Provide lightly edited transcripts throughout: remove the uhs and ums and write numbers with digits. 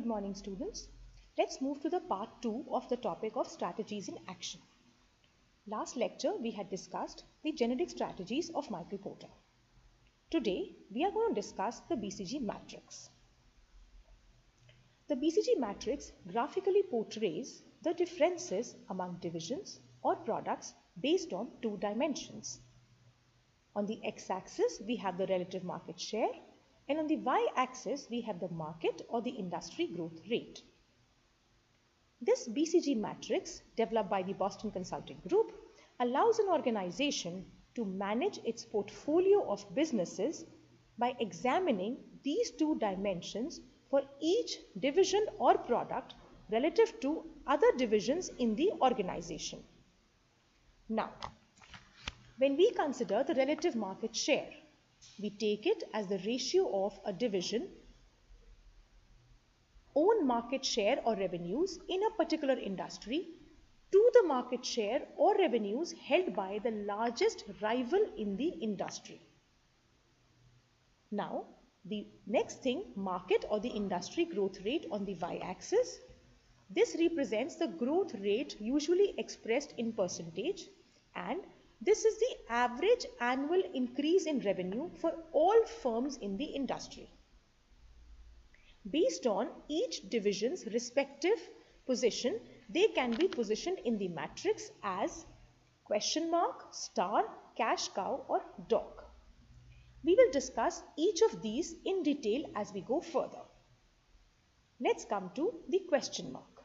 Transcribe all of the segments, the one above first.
morning students. Let's move to the part 2 of the topic of strategies in action. Last lecture we had discussed the generic strategies of Michael Porter. Today we are going to discuss the Bcg matrix. The Bcg matrix graphically portrays the differences among divisions or products based on two dimensions. On the x-axis we have the relative market share, and on the y-axis we have the market or the industry growth rate. This Bcg matrix, developed by the Boston Consulting Group, allows an organization to manage its portfolio of businesses by examining these two dimensions for each division or product relative to other divisions in the organization. Now, when we consider the relative market share, we take it as the ratio of a division own market share or revenues in a particular industry to the market share or revenues held by the largest rival in the industry. Now, the next thing, market or the industry growth rate on the y-axis. This represents the growth rate usually expressed in percentage, and this is the average annual increase in revenue for all firms in the industry. Based on each division's respective position, they can be positioned in the matrix as question mark, star, cash cow or dog. We will discuss each of these in detail as we go further. Let's come to the question mark.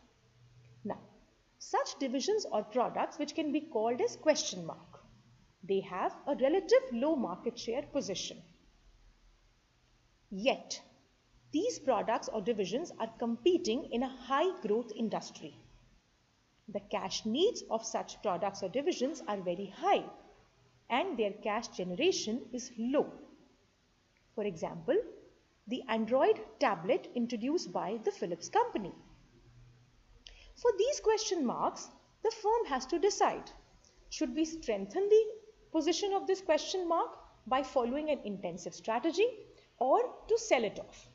Now, such divisions or products which can be called as question mark, they have a relative low market share position. Yet, these products or divisions are competing in a high growth industry. The cash needs of such products or divisions are very high and their cash generation is low. For example, the Android tablet introduced by the Philips company. For these question marks, the firm has to decide, should we strengthen the position of this question mark by following an intensive strategy or to sell it off?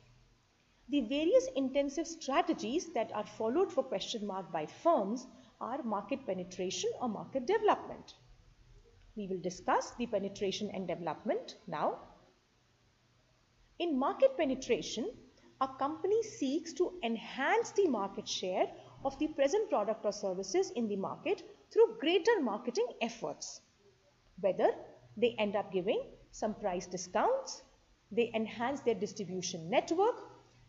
The various intensive strategies that are followed for question mark by firms are market penetration or market development. We will discuss the penetration and development now. In market penetration, a company seeks to enhance the market share of the present product or services in the market through greater marketing efforts. Whether they end up giving some price discounts, they enhance their distribution network,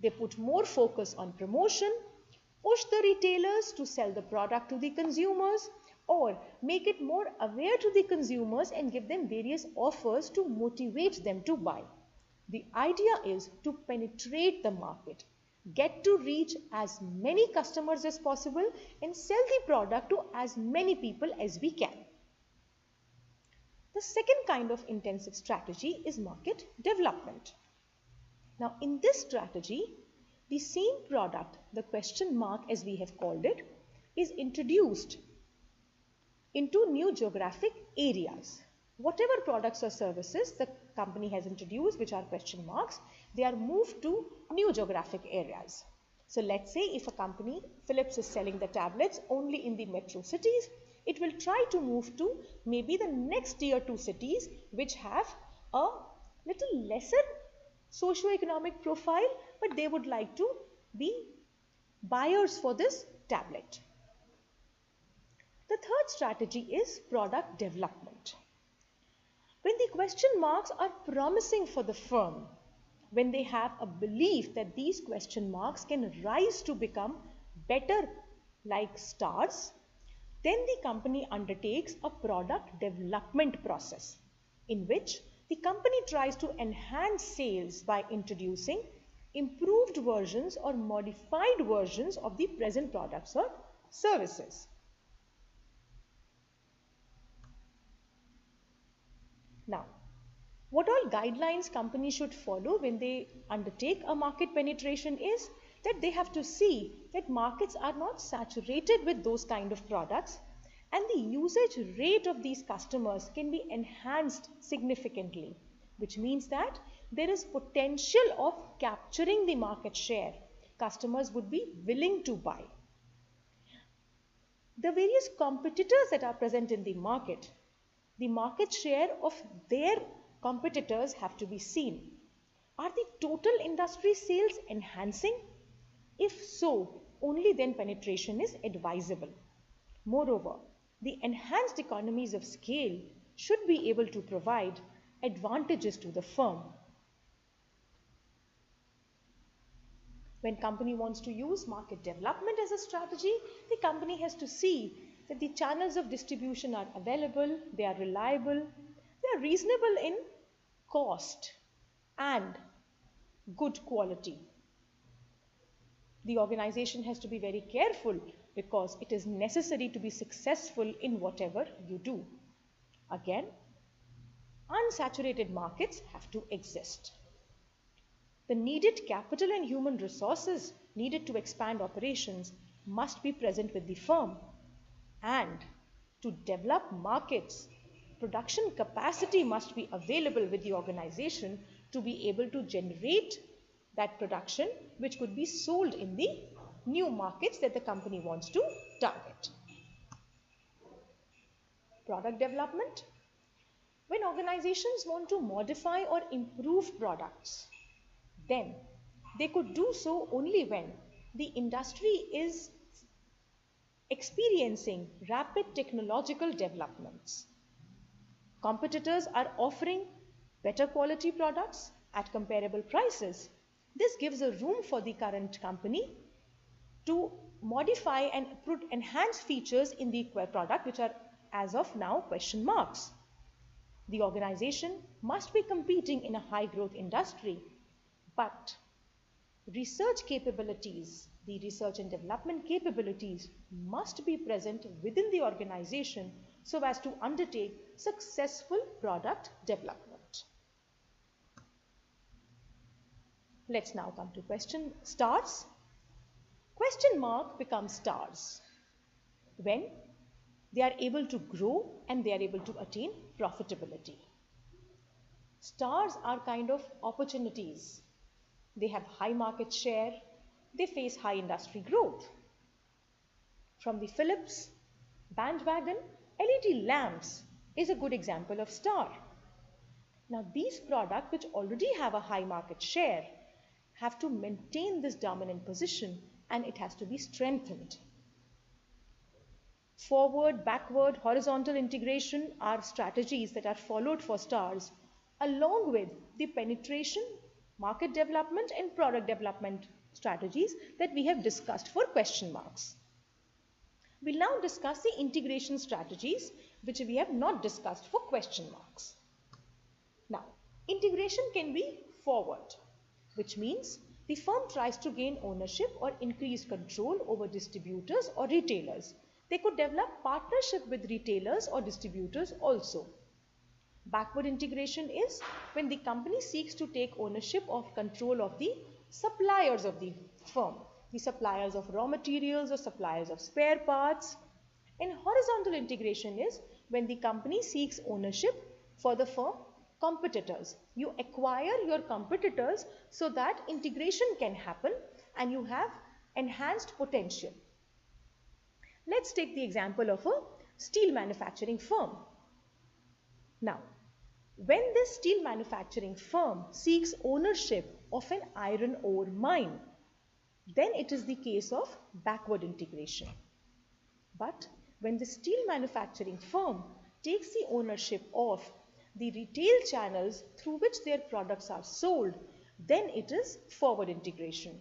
they put more focus on promotion, push the retailers to sell the product to the consumers, or make it more aware to the consumers and give them various offers to motivate them to buy. The idea is to penetrate the market, get to reach as many customers as possible and sell the product to as many people as we can. The second kind of intensive strategy is market development. Now, in this strategy, the same product, the question mark as we have called it, is introduced into new geographic areas. Whatever products or services the company has introduced which are question marks, they are moved to new geographic areas. So let's say if a company, Philips, is selling the tablets only in the metro cities, it will try to move to maybe the next tier 2 cities which have a little lesser socio-economic profile, but they would like to be buyers for this tablet. The third strategy is product development. When the question marks are promising for the firm, when they have a belief that these question marks can rise to become better like stars, then the company undertakes a product development process in which the company tries to enhance sales by introducing improved versions or modified versions of the present products or services. Now, what all guidelines companies should follow when they undertake a market penetration is that they have to see that markets are not saturated with those kind of products and the usage rate of these customers can be enhanced significantly, which means that there is potential of capturing the market share customers would be willing to buy. The various competitors that are present in the market share of their competitors have to be seen. Are the total industry sales enhancing? If so, only then penetration is advisable. Moreover, the enhanced economies of scale should be able to provide advantages to the firm. When company wants to use market development as a strategy, the company has to see that the channels of distribution are available, they are reliable, they are reasonable in cost and good quality. The organization has to be very careful because it is necessary to be successful in whatever you do. Again, unsaturated markets have to exist. The needed capital and human resources needed to expand operations must be present with the firm. And to develop markets, production capacity must be available with the organization to be able to generate that production which could be sold in the new markets that the company wants to target. Product development. When organizations want to modify or improve products, then they could do so only when the industry is experiencing rapid technological developments. Competitors are offering better quality products at comparable prices. This gives a room for the current company to modify and enhance features in the product which are as of now question marks. The organization must be competing in a high growth industry, but research capabilities, the research and development capabilities must be present within the organization so as to undertake successful product development. Let's now come to question stars. Question mark becomes stars when they are able to grow and they are able to attain profitability. Stars are kind of opportunities. They have high market share, they face high industry growth. From the Philips bandwagon, LED lamps is a good example of star. Now these products which already have a high market share have to maintain this dominant position and it has to be strengthened. Forward, backward, horizontal integration are strategies that are followed for stars along with the penetration, market development and product development strategies that we have discussed for question marks. We'll now discuss the integration strategies which we have not discussed for question marks. Now, integration can be forward, which means the firm tries to gain ownership or increase control over distributors or retailers. They could develop partnership with retailers or distributors also. Backward integration is when the company seeks to take ownership of control of the suppliers of the firm, the suppliers of raw materials or suppliers of spare parts. And horizontal integration is when the company seeks ownership for the firm competitors. You acquire your competitors so that integration can happen and you have enhanced potential. Let's take the example of a steel manufacturing firm. Now, when this steel manufacturing firm seeks ownership of an iron ore mine, then it is the case of backward integration. But when the steel manufacturing firm takes the ownership of the retail channels through which their products are sold, then it is forward integration.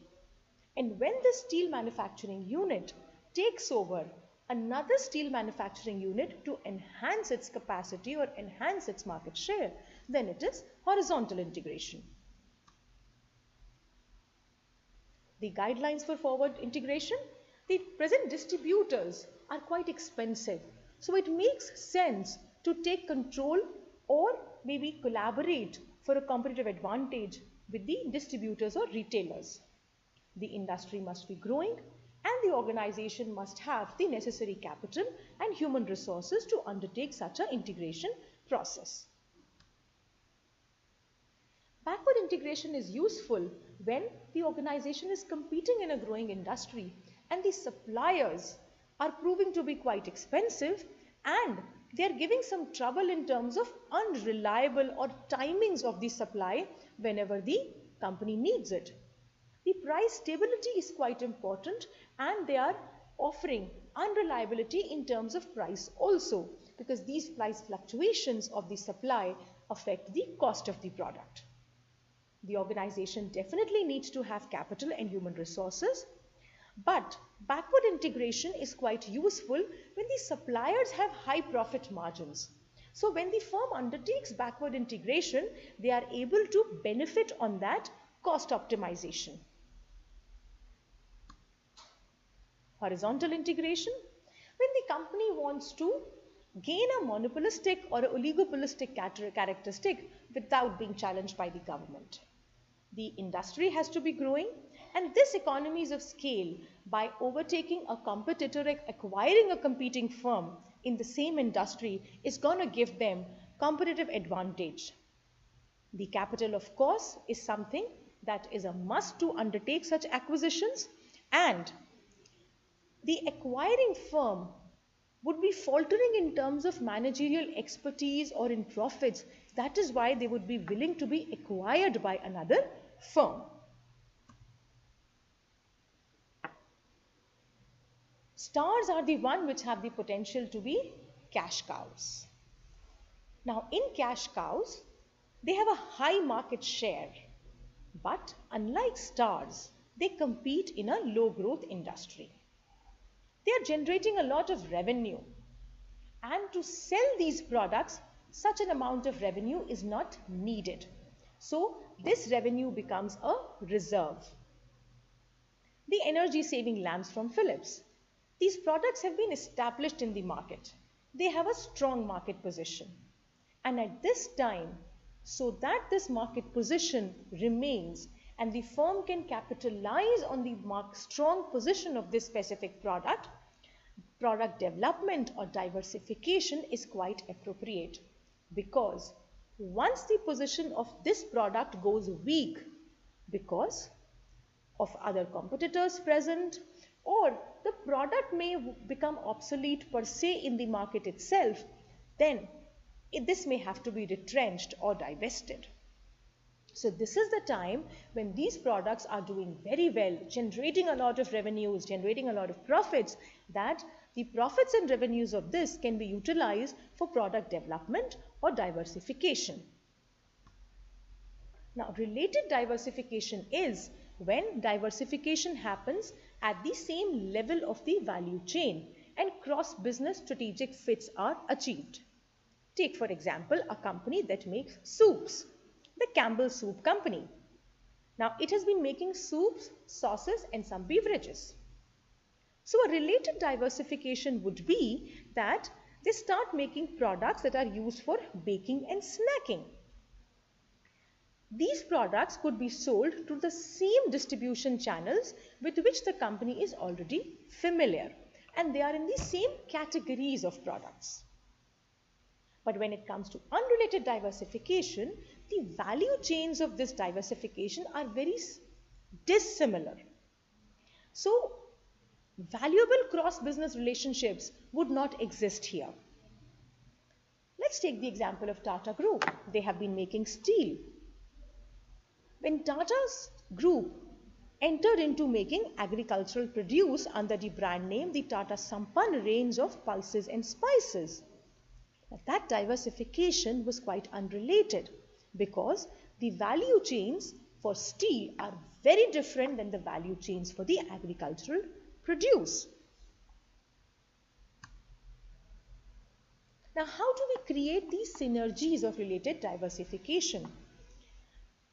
And when the steel manufacturing unit takes over another steel manufacturing unit to enhance its capacity or enhance its market share, then it is horizontal integration. The guidelines for forward integration, the present distributors are quite expensive. So it makes sense to take control or maybe collaborate for a competitive advantage with the distributors or retailers. The industry must be growing and the organization must have the necessary capital and human resources to undertake such an integration process. Backward integration is useful when the organization is competing in a growing industry and the suppliers are proving to be quite expensive and they are giving some trouble in terms of unreliable or timings of the supply whenever the company needs it. The price stability is quite important and they are offering unreliability in terms of price also, because these price fluctuations of the supply affect the cost of the product. The organization definitely needs to have capital and human resources, but backward integration is quite useful when the suppliers have high profit margins. So when the firm undertakes backward integration, they are able to benefit on that cost optimization. Horizontal integration, when the company wants to gain a monopolistic or oligopolistic characteristic without being challenged by the government. The industry has to be growing, and this economies of scale by overtaking a competitor, acquiring a competing firm in the same industry is going to give them competitive advantage. The capital, of course, is something that is a must to undertake such acquisitions, and the acquiring firm would be faltering in terms of managerial expertise or in profits. That is why they would be willing to be acquired by another firm. Stars are the one which have the potential to be cash cows. Now in cash cows, they have a high market share, but unlike stars, they compete in a low growth industry. They are generating a lot of revenue, and to sell these products, such an amount of revenue is not needed. So this revenue becomes a reserve. The energy saving lamps from Philips. These products have been established in the market. They have a strong market position. And at this time, so that this market position remains and the firm can capitalize on the strong position of this specific product, product development or diversification is quite appropriate, because once the position of this product goes weak because of other competitors present, or the product may become obsolete per se in the market itself, then this may have to be retrenched or divested. So this is the time when these products are doing very well, generating a lot of revenues, generating a lot of profits, that the profits and revenues of this can be utilized for product development or diversification. Now, related diversification is when diversification happens at the same level of the value chain and cross-business strategic fits are achieved. Take, for example, a company that makes soups, the Campbell Soup Company. Now, it has been making soups, sauces, and some beverages. So, a related diversification would be that they start making products that are used for baking and snacking. These products could be sold to the same distribution channels with which the company is already familiar, and they are in the same categories of products. But when it comes to unrelated diversification, the value chains of this diversification are very dissimilar. So, valuable cross-business relationships would not exist here. Let's take the example of Tata Group. They have been making steel. When Tata's group entered into making agricultural produce under the brand name the Tata Sampann range of pulses and spices, that diversification was quite unrelated, because the value chains for steel are very different than the value chains for the agricultural produce. Now, how do we create these synergies of related diversification?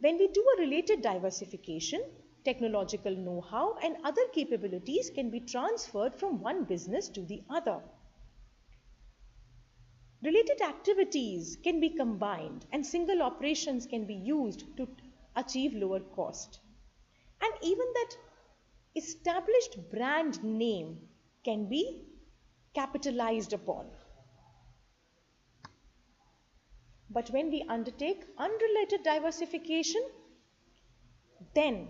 When we do a related diversification, technological know-how and other capabilities can be transferred from one business to the other. Related activities can be combined and single operations can be used to achieve lower cost. And even that established brand name can be capitalized upon. But when we undertake unrelated diversification, then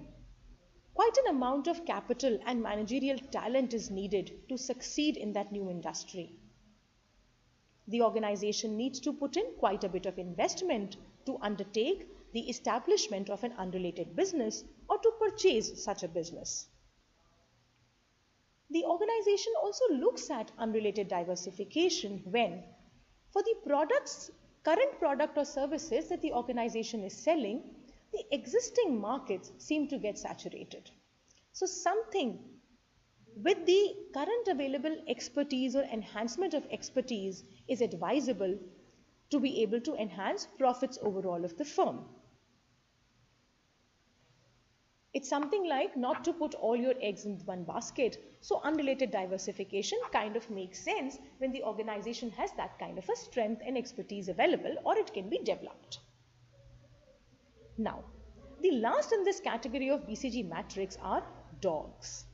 quite an amount of capital and managerial talent is needed to succeed in that new industry. The organization needs to put in quite a bit of investment to undertake the establishment of an unrelated business or to purchase such a business. The organization also looks at unrelated diversification when, for the current product or services that the organization is selling, the existing markets seem to get saturated. So something with the current available expertise or enhancement of expertise is advisable to be able to enhance profits overall of the firm. It's something like not to put all your eggs in one basket. So unrelated diversification kind of makes sense when the organization has that kind of a strength and expertise available, or it can be developed. Now, the last in this category of BCG matrix are dogs.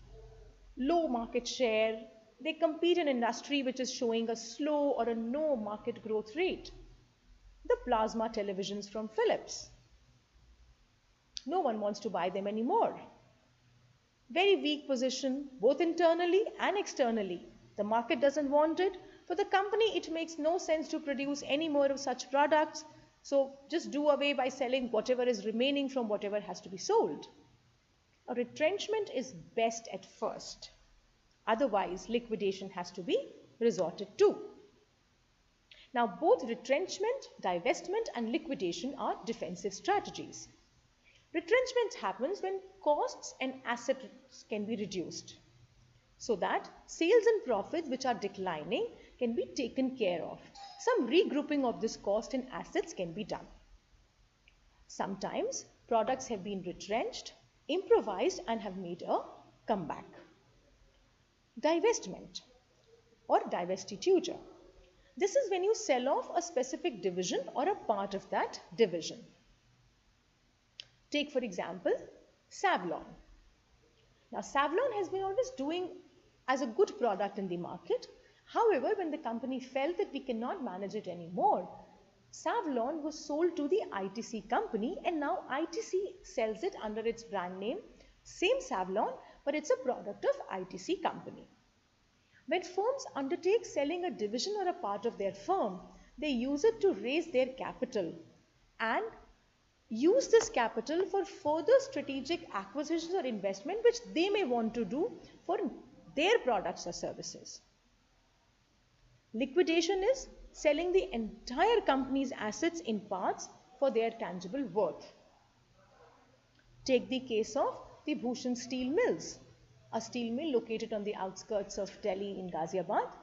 Low market share, they compete in industry which is showing a slow or a no market growth rate. The plasma televisions from Philips. No one wants to buy them anymore. Very weak position, both internally and externally. The market doesn't want it. For the company, it makes no sense to produce any more of such products. So just do away by selling whatever is remaining from whatever has to be sold. A retrenchment is best at first. Otherwise, liquidation has to be resorted to. Now, both retrenchment, divestment, and liquidation are defensive strategies. Retrenchment happens when costs and assets can be reduced so that sales and profits which are declining can be taken care of. Some regrouping of this cost and assets can be done. Sometimes products have been retrenched, improvised, and have made a comeback. Divestment or divestiture. This is when you sell off a specific division or a part of that division. Take, for example, Savlon. Now, Savlon has been always doing as a good product in the market. However, when the company felt that we cannot manage it anymore, Savlon was sold to the ITC company, and now ITC sells it under its brand name, same Savlon, but it's a product of ITC company. When firms undertake selling a division or a part of their firm, they use it to raise their capital and use this capital for further strategic acquisitions or investment which they may want to do for their products or services. Liquidation is selling the entire company's assets in parts for their tangible worth. Take the case of the Bhushan Steel Mills, a steel mill located on the outskirts of Delhi in Ghaziabad.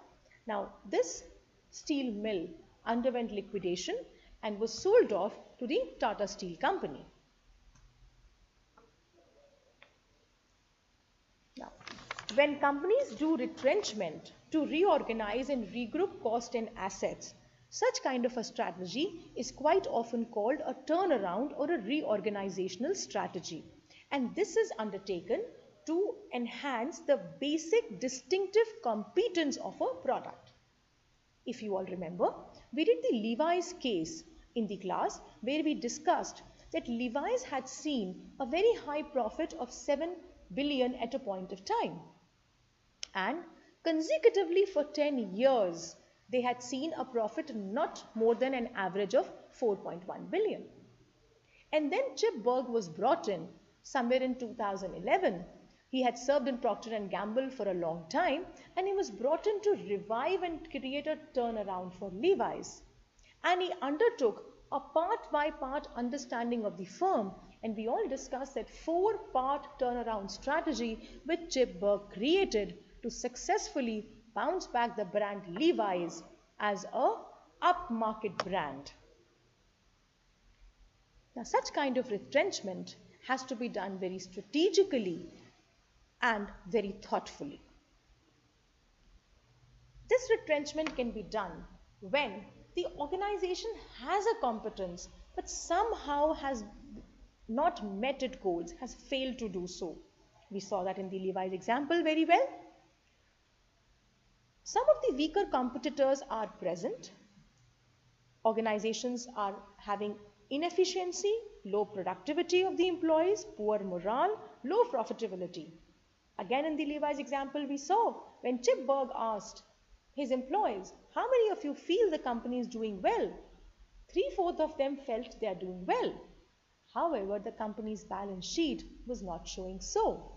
Now, this steel mill underwent liquidation and was sold off to the Tata Steel Company. Now, when companies do retrenchment to reorganize and regroup cost and assets, such kind of a strategy is quite often called a turnaround or a reorganizational strategy. And this is undertaken to enhance the basic distinctive competence of a product. If you all remember, we did the Levi's case in the class where we discussed that Levi's had seen a very high profit of 7 billion at a point of time. And consecutively for 10 years, they had seen a profit not more than an average of 4.1 billion. And then Chip Bergh was brought in somewhere in 2011. He had served in Procter & Gamble for a long time, and he was brought in to revive and create a turnaround for Levi's. And he undertook a part-by-part understanding of the firm, and we all discussed that 4-part turnaround strategy which Chip Bergh created to successfully bounce back the brand Levi's as a upmarket brand. Now, such kind of retrenchment has to be done very strategically and very thoughtfully. This retrenchment can be done when the organization has a competence but somehow has not met its goals, has failed to do so. We saw that in the Levi's example very well. Some of the weaker competitors are present. Organizations are having Inefficiency, low productivity of the employees, poor morale, low profitability. Again, in the Levi's example, we saw when Chip Bergh asked his employees, how many of you feel the company is doing well? 3/4 of them felt they are doing well. However, the company's balance sheet was not showing so.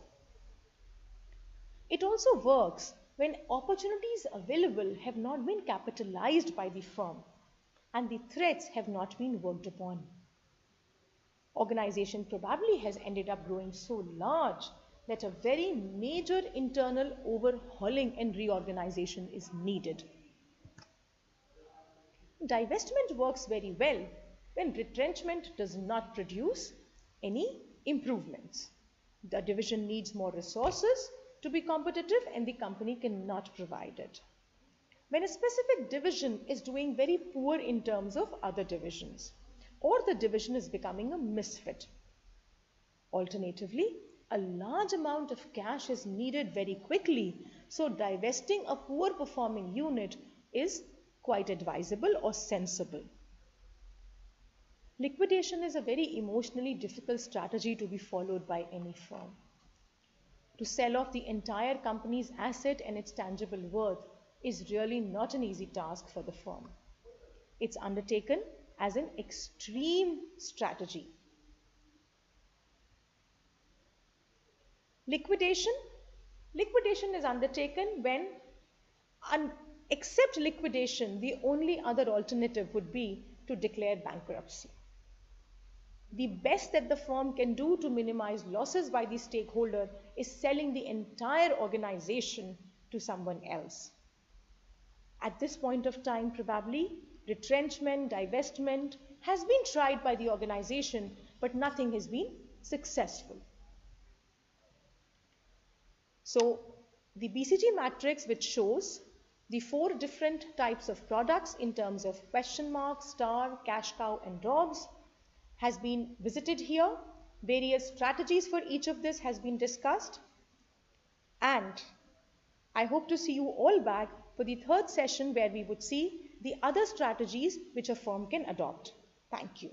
It also works when opportunities available have not been capitalized by the firm and the threats have not been worked upon. Organization probably has ended up growing so large that a very major internal overhauling and reorganization is needed. Divestment works very well when retrenchment does not produce any improvements. The division needs more resources to be competitive and the company cannot provide it. When a specific division is doing very poor in terms of other divisions, or the division is becoming a misfit. Alternatively, a large amount of cash is needed very quickly, so divesting a poor performing unit is quite advisable or sensible. Liquidation is a very emotionally difficult strategy to be followed by any firm. To sell off the entire company's asset and its tangible worth is really not an easy task for the firm. It's undertaken as an extreme strategy. Liquidation is undertaken when, except liquidation, the only other alternative would be to declare bankruptcy. The best that the firm can do to minimize losses by the stakeholder is selling the entire organization to someone else. At this point of time, probably, retrenchment, divestment has been tried by the organization, but nothing has been successful. So, the BCG matrix, which shows the 4 different types of products in terms of question mark, star, cash cow, and dogs, has been visited here. Various strategies for each of this has been discussed. And I hope to see you all back for the 3rd session where we would see the other strategies which a firm can adopt. Thank you.